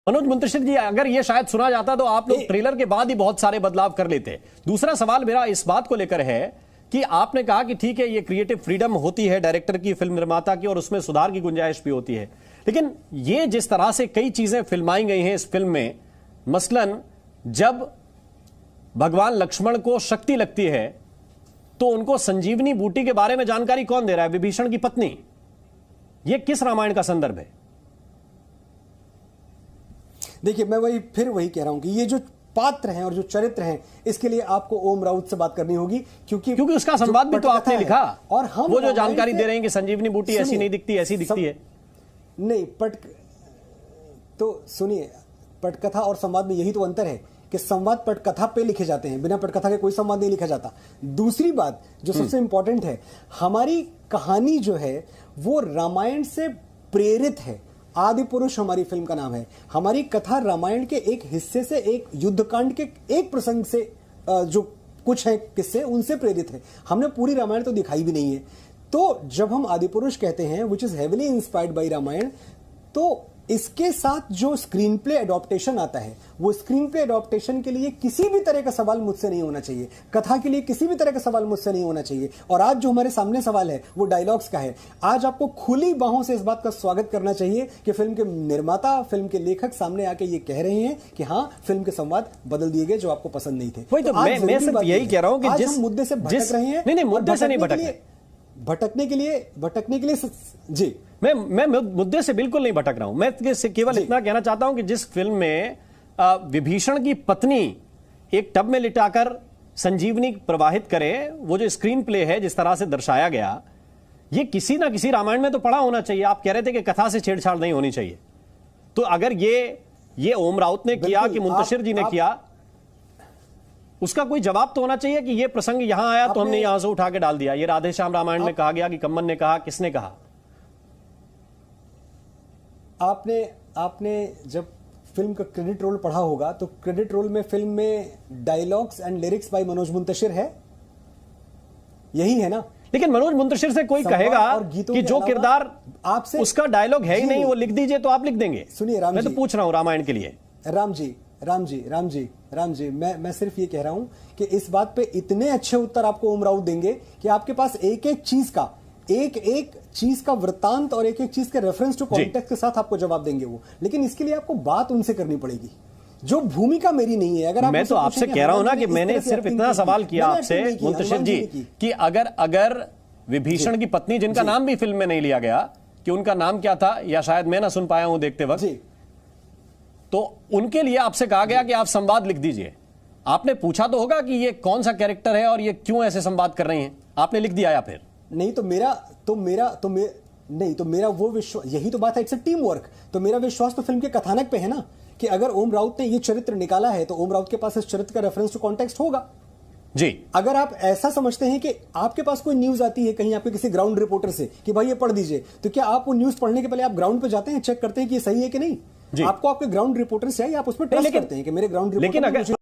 मनोज मुंतशिर जी, अगर ये शायद सुना जाता तो आप लोग ट्रेलर के बाद ही बहुत सारे बदलाव कर लेते। दूसरा सवाल मेरा इस बात को लेकर है कि आपने कहा कि ठीक है, ये क्रिएटिव फ्रीडम होती है डायरेक्टर की, फिल्म निर्माता की, और उसमें सुधार की गुंजाइश भी होती है, लेकिन ये जिस तरह से कई चीजें फिल्माई गई हैं इस फिल्म में, मसलन जब भगवान लक्ष्मण को शक्ति लगती है तो उनको संजीवनी बूटी के बारे में जानकारी कौन दे रहा है? विभीषण की पत्नी। ये किस रामायण का संदर्भ है? देखिए, मैं वही कह रहा हूं कि ये जो पात्र हैं और जो चरित्र हैं, इसके लिए आपको ओम राउत से बात करनी होगी, क्योंकि उसका संवाद भी तो आपने लिखा, और हम वो जो जानकारी दे रहे हैं कि संजीवनी बूटी ऐसी नहीं दिखती, ऐसी दिखती है। नहीं, तो सुनिए, पटकथा और संवाद में यही तो अंतर है कि संवाद पटकथा पे लिखे जाते हैं, बिना पटकथा के कोई संवाद नहीं लिखा जाता। दूसरी बात जो सबसे इंपॉर्टेंट है, हमारी कहानी जो है वो रामायण से प्रेरित है। आदि पुरुष हमारी फिल्म का नाम है। हमारी कथा रामायण के एक हिस्से से, एक युद्धकांड के एक प्रसंग से, जो कुछ है किस्से, उनसे प्रेरित है। हमने पूरी रामायण तो दिखाई भी नहीं है। तो जब हम आदि पुरुष कहते हैं which is heavily inspired by Ramayana, तो इसके साथ जो स्क्रीन प्ले एडॉप्टेशन आता है, वो स्क्रीन प्ले एडॉप्टेशन के लिए किसी भी तरह का सवाल मुझसे नहीं होना चाहिए, कथा के लिए किसी भी तरह का सवाल मुझसे नहीं होना चाहिए। और आज जो हमारे सामने सवाल है वो डायलॉग्स का है। आज आपको खुली बाहों से इस बात का स्वागत करना चाहिए कि फिल्म के निर्माता, फिल्म के लेखक सामने आके ये कह रहे हैं कि हाँ, फिल्म के संवाद बदल दिए गए जो आपको पसंद नहीं थे। वही तो मैं सिर्फ यही कह रहा हूं कि जिस मुद्दे से भटक रहे हैं, नहीं, मुद्दे से नहीं भटकने के लिए जी, मैं मुद्दे से बिल्कुल नहीं भटक रहा हूं। मैं केवल इतना कहना चाहता हूं कि जिस फिल्म में विभीषण की पत्नी एक टब में लिटाकर संजीवनी प्रवाहित करे, वो जो स्क्रीन प्ले है जिस तरह से दर्शाया गया, ये किसी ना किसी रामायण में तो पड़ा होना चाहिए। आप कह रहे थे कि कथा से छेड़छाड़ नहीं होनी चाहिए, तो अगर ये ओम राउत ने किया कि मुंतशिर जी ने किया, उसका कोई जवाब तो होना चाहिए कि ये प्रसंग यहां आया तो हमने यहां से उठा के डाल दिया। ये राधे श्याम रामायण में कहा गया कि कम्मन ने कहा, किसने कहा? आपने जब फिल्म का क्रेडिट रोल पढ़ा होगा, तो क्रेडिट रोल में फिल्म में dialogues and lyrics by Manoj Muntashir है, यही है ना? लेकिन मनोज मुंतशिर से कोई कहेगा कि जो किरदार आपसे, उसका डायलॉग है ही नहीं, वो लिख दीजिए, तो आप लिख देंगे। सुनिए राम जी, मैं तो पूछ रहा हूं रामायण के लिए। राम जी, मैं सिर्फ ये कह रहा हूं कि इस बात पे इतने अच्छे उत्तर आपको ओम राउत देंगे कि आपके पास एक एक चीज का वृत्तांत और एक एक चीज के रेफरेंस टू कॉन्टेक्स्ट के साथ आपको जवाब देंगे वो। लेकिन इसके लिए आपको बात उनसे करनी पड़ेगी, जो भूमिका मेरी नहीं है। अगर मैं तो आपसे कह रहा हूं ना कि मैंने सिर्फ इतना सवाल किया आपसे मुंतशिर जी कि अगर विभीषण की पत्नी, जिनका नाम भी फिल्म में नहीं लिया गया कि उनका नाम क्या था, या शायद मैं ना सुन पाया हूं देखते वक्त, तो उनके लिए आपसे कहा गया कि आप संवाद लिख दीजिए। आपने पूछा तो होगा कि ये कौन सा कैरेक्टर है और ये क्यों ऐसे संवाद कर रही हैं? आपने लिख दिया या फिर नहीं? तो मेरा वो विश्वास, यही तो बात है, इट्स अ टीम वर्क। तो मेरा विश्वास तो फिल्म के कथानक पे है ना, कि अगर ओम राउत ने ये चरित्र निकाला है तो ओम राउत के पास इस चरित्र का रेफरेंस टू कॉन्टेक्स्ट होगा जी। अगर आप ऐसा समझते हैं कि आपके पास कोई न्यूज आती है कहीं, आपके किसी ग्राउंड रिपोर्टर से कि भाई ये पढ़ दीजिए, तो क्या आप वो न्यूज पढ़ने के पहले आप ग्राउंड पे जाते हैं, चेक करते हैं कि ये सही है कि नहीं? आपको आपके ग्राउंड रिपोर्टर से, आप उसमें ट्रस्ट करते हैं कि मेरे ग्राउंड रिपोर्टर